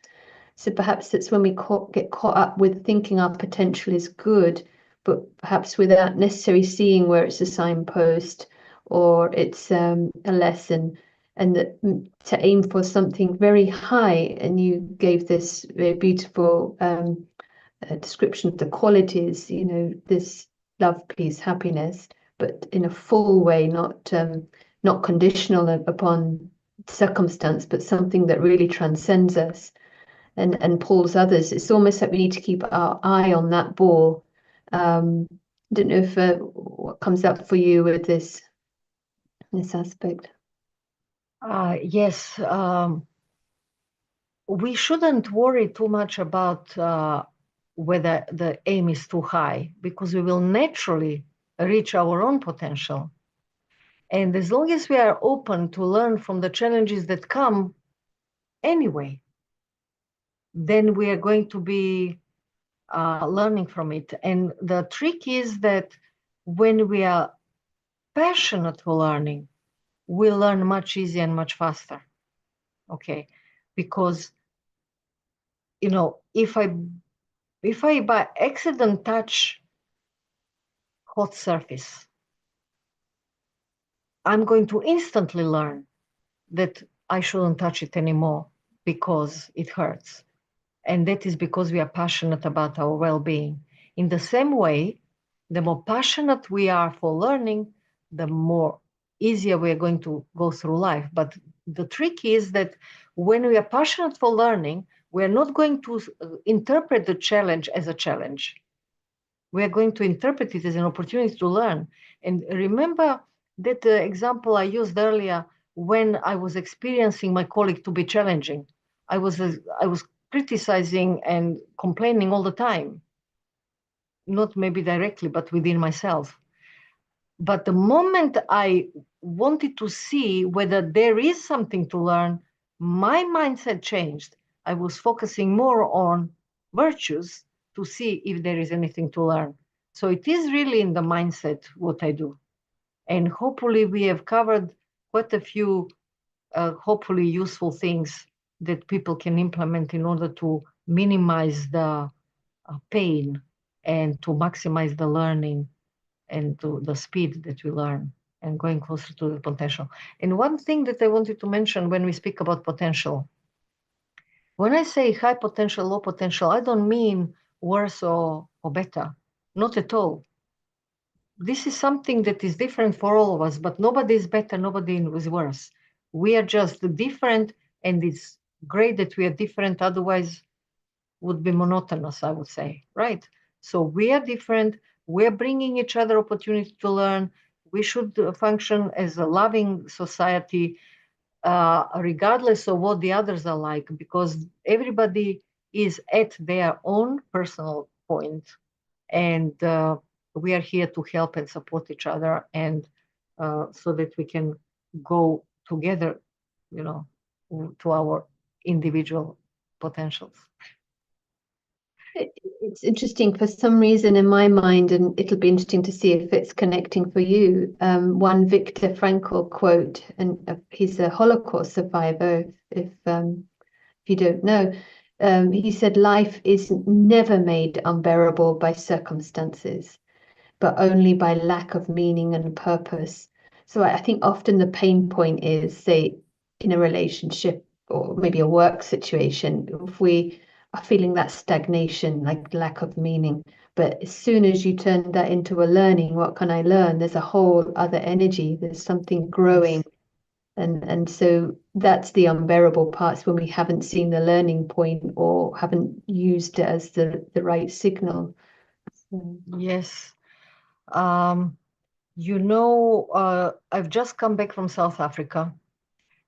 Speaker 1: So perhaps that's when we get caught up with thinking our potential is good, but perhaps without necessarily seeing where it's a signpost or it's a lesson, and that to aim for something very high. And you gave this very beautiful description of the qualities, this love, peace, happiness, but in a full way, not conditional upon circumstance, but something that really transcends us and pulls others. It's almost like we need to keep our eye on that ball. Don't know if what comes up for you with this aspect.
Speaker 2: yes, we shouldn't worry too much about whether the aim is too high, because we will naturally reach our own potential. And as long as we are open to learn from the challenges that come anyway, then we are going to be learning from it. And the trick is that when we are passionate for learning, we learn much easier and much faster. Okay, because if I by accident touch hot surface, I'm going to instantly learn that I shouldn't touch it anymore because it hurts. And that is because we are passionate about our well-being. In the same way, the more passionate we are for learning, the more easier we are going to go through life. But the trick is that when we are passionate for learning, we are not going to interpret the challenge as a challenge. We are going to interpret it as an opportunity to learn. And remember that example I used earlier when I was experiencing my colleague to be challenging. I was criticizing and complaining all the time, not maybe directly, but within myself. But the moment I wanted to see whether there is something to learn, my mindset changed. I was focusing more on virtues to see if there is anything to learn. So it is really in the mindset what I do. And hopefully we have covered quite a few hopefully useful things that people can implement in order to minimize the pain and to maximize the learning and to the speed that we learn and going closer to the potential. And one thing that I wanted to mention when we speak about potential, when I say high potential, low potential, I don't mean worse or better, not at all. This is something that is different for all of us, but nobody is better, nobody is worse. We are just different, and it's great that we are different, otherwise would be monotonous, I would say, right? So we are different, we're bringing each other opportunity to learn. We should function as a loving society, regardless of what the others are like, because everybody is at their own personal point, and we are here to help and support each other, and so that we can go together, to our individual potentials.
Speaker 1: It's interesting for some reason in my mind, and it'll be interesting to see if it's connecting for you. One Viktor Frankl quote, and he's a Holocaust survivor, if you don't know. He said, "Life is never made unbearable by circumstances, but only by lack of meaning and purpose." So I think often the pain point is, say, in a relationship or maybe a work situation, if we are feeling that stagnation, like lack of meaning. But as soon as you turn that into a learning, what can I learn? There's a whole other energy. There's something growing. And so that's the unbearable parts when we haven't seen the learning point or haven't used it as the right signal.
Speaker 2: Yes. Um, I've just come back from South Africa.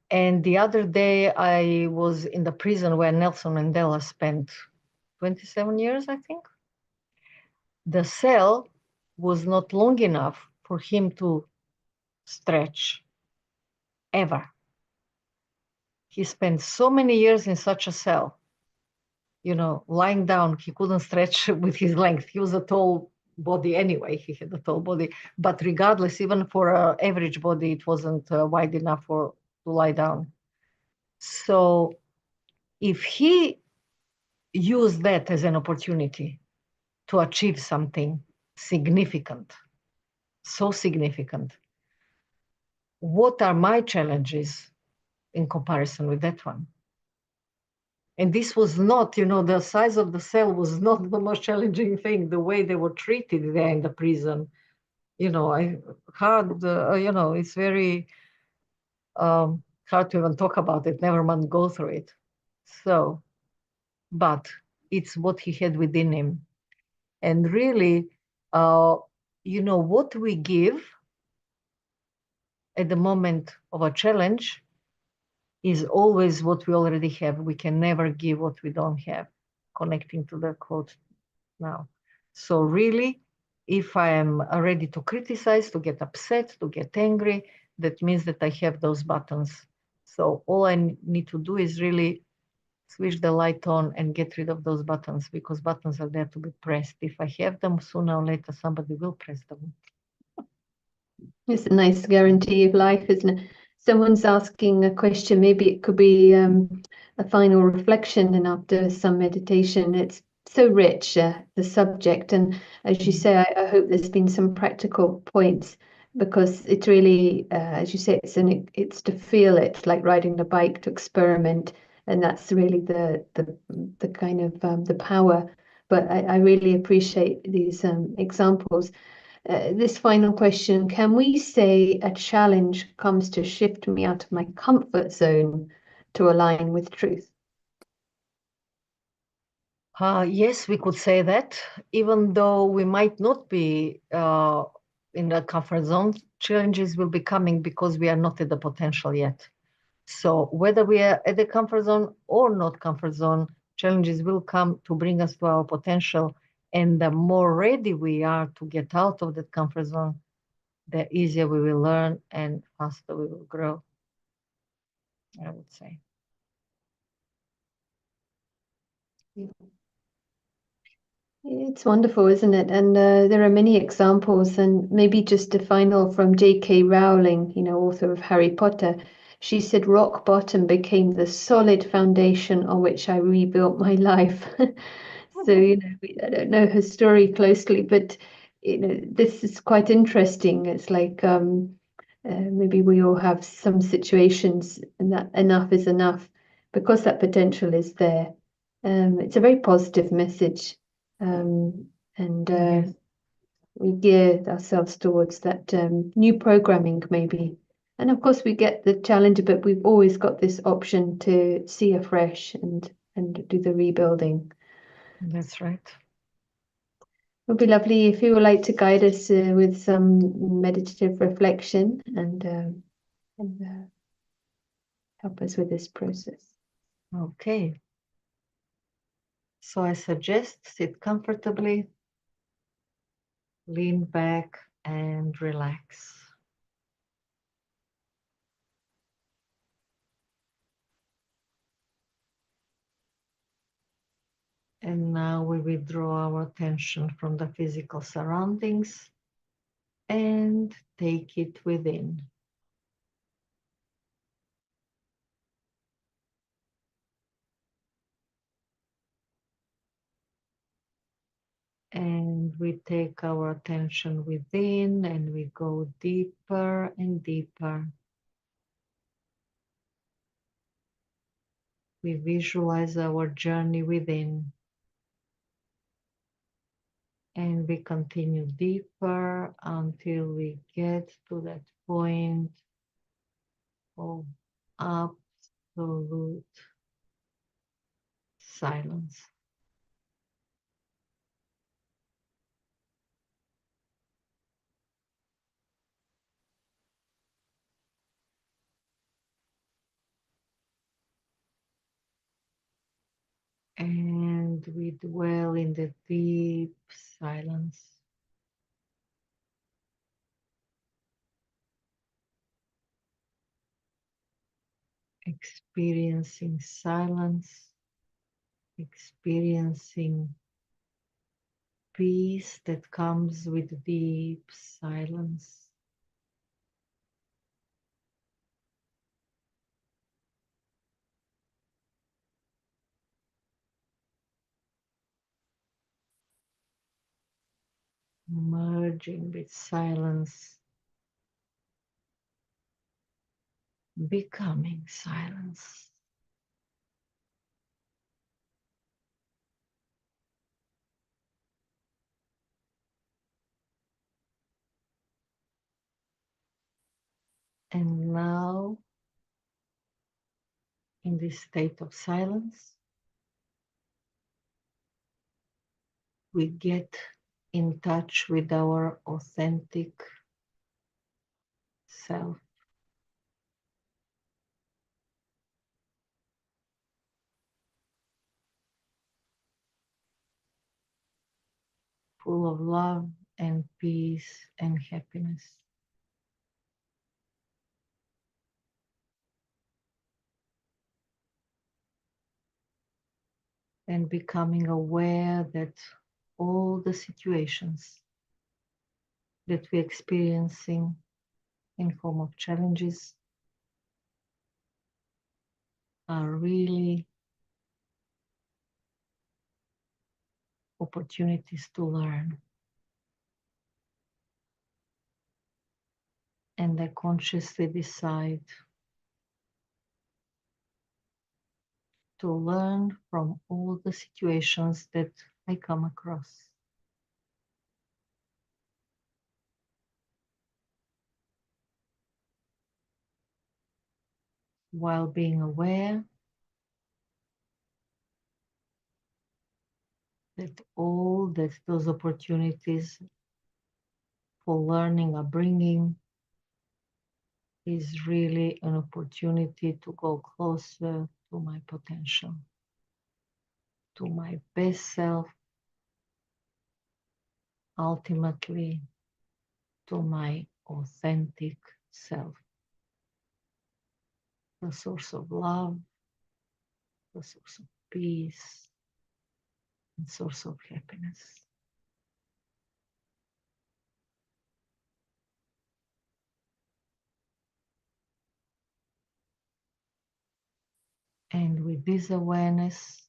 Speaker 2: And the other day I was in the prison where Nelson Mandela spent 27 years, I think. The cell was not long enough for him to stretch ever. He spent so many years in such a cell, lying down. He couldn't stretch with his length. He was a tall body anyway. He had a tall body. But regardless, even for an average body, it wasn't wide enough to lie down. So if he used that as an opportunity to achieve something significant, so significant, what are my challenges in comparison with that one? And this was not, the size of the cell was not the most challenging thing. The way they were treated there in the prison, it's very hard to even talk about it, never mind go through it. So, but it's what he had within him. And really, what we give at the moment of a challenge is always what we already have. We can never give what we don't have, connecting to the quote now. So really, if I am ready to criticize, to get upset, to get angry, that means that I have those buttons. So all I need to do is really switch the light on and get rid of those buttons, because buttons are there to be pressed. If I have them, sooner or later, somebody will press them.
Speaker 1: It's a nice guarantee of life, isn't it? Someone's asking a question, maybe it could be a final reflection, and after some meditation, it's so rich, the subject. And as you say, I hope there's been some practical points, because it's really, as you say, it's to feel it, like riding the bike, to experiment. And that's really the kind of the power. But I really appreciate these examples. This final question, can we say a challenge comes to shift me out of my comfort zone to align with truth?
Speaker 2: Yes, we could say that, even though we might not be in the comfort zone, challenges will be coming because we are not at the potential yet. So whether we are at the comfort zone or not comfort zone, challenges will come to bring us to our potential. And the more ready we are to get out of that comfort zone, the easier we will learn and faster we will grow, I would say.
Speaker 1: It's wonderful, isn't it? And there are many examples, and maybe just a final from J.K. Rowling, author of Harry Potter. She said, rock bottom became the solid foundation on which I rebuilt my life. So, I don't know her story closely, but, this is quite interesting. It's like maybe we all have some situations, and that enough is enough, because that potential is there. It's a very positive message. And
Speaker 2: Yes.
Speaker 1: we gear ourselves towards that new programming, maybe. And of course, we get the challenge, but we've always got this option to see afresh and do the rebuilding.
Speaker 2: That's right.
Speaker 1: It would be lovely if you would like to guide us with some meditative reflection and help us with this process.
Speaker 2: Okay. So I suggest sit comfortably, lean back and relax. And now we withdraw our attention from the physical surroundings and take it within. And we take our attention within and we go deeper and deeper. We visualize our journey within. And we continue deeper until we get to that point of absolute silence. And we dwell in the deep silence. Experiencing silence, experiencing peace that comes with deep silence. Merging with silence, becoming silence. And now, in this state of silence, we get in touch with our authentic self. Full of love and peace and happiness. And becoming aware that all the situations that we're experiencing in form of challenges are really opportunities to learn. And I consciously decide to learn from all the situations that I come across. While being aware that all that those opportunities for learning are bringing is really an opportunity to go closer to my potential, to my best self, ultimately to my authentic self, the source of love, the source of peace, and source of happiness. And with this awareness,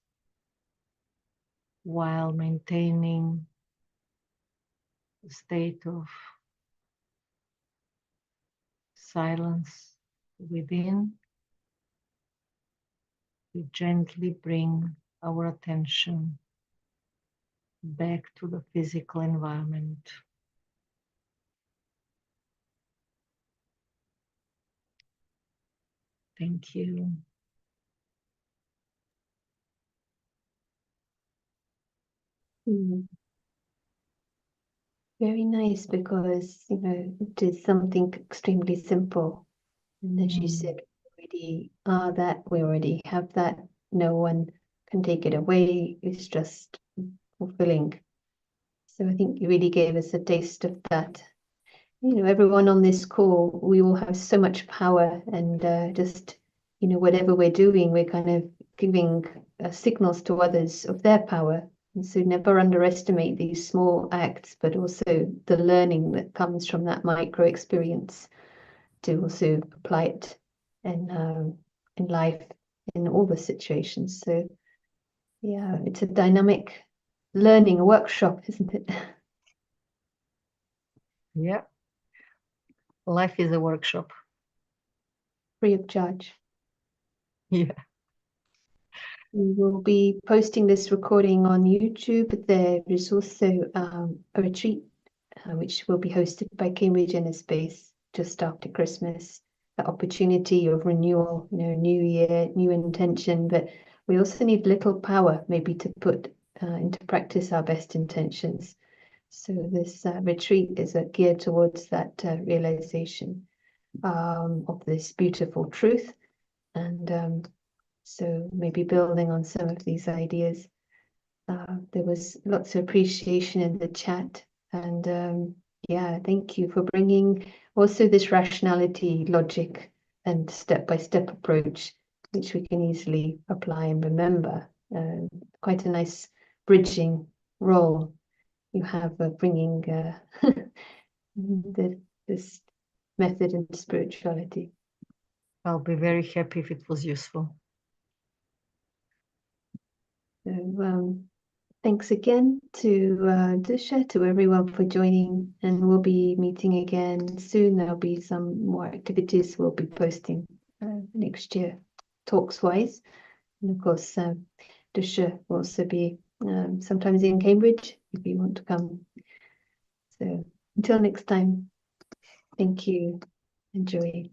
Speaker 2: while maintaining a state of silence within, we gently bring our attention back to the physical environment. Thank you.
Speaker 1: Very nice, because it is something extremely simple. And as you said, we already are that, we already have that. No one can take it away. It's just fulfilling. So I think you really gave us a taste of that. Everyone on this call, we all have so much power, and just, whatever we're doing, we're kind of giving signals to others of their power. And so never underestimate these small acts, but also the learning that comes from that micro experience to also apply it in life, in all the situations. So yeah, it's a dynamic learning workshop, isn't it?
Speaker 2: Yeah. Life is a workshop.
Speaker 1: Free of charge.
Speaker 2: Yeah.
Speaker 1: We will be posting this recording on YouTube. There is also a retreat which will be hosted by Cambridge Inner Space just after Christmas. The opportunity of renewal, new year, new intention, but we also need little power maybe to put into practice our best intentions. So this retreat is geared towards that realization of this beautiful truth. And So maybe building on some of these ideas. There was lots of appreciation in the chat, and yeah, thank you for bringing also this rationality, logic, and step-by-step approach, which we can easily apply and remember. Quite a nice bridging role you have of bringing this method into spirituality.
Speaker 2: I'll be very happy if it was useful.
Speaker 1: So, thanks again to Dusha, to everyone for joining, and we'll be meeting again soon. There'll be some more activities we'll be posting next year, talks-wise. And of course, Dusha will also be sometimes in Cambridge if you want to come. So until next time, thank you. Enjoy.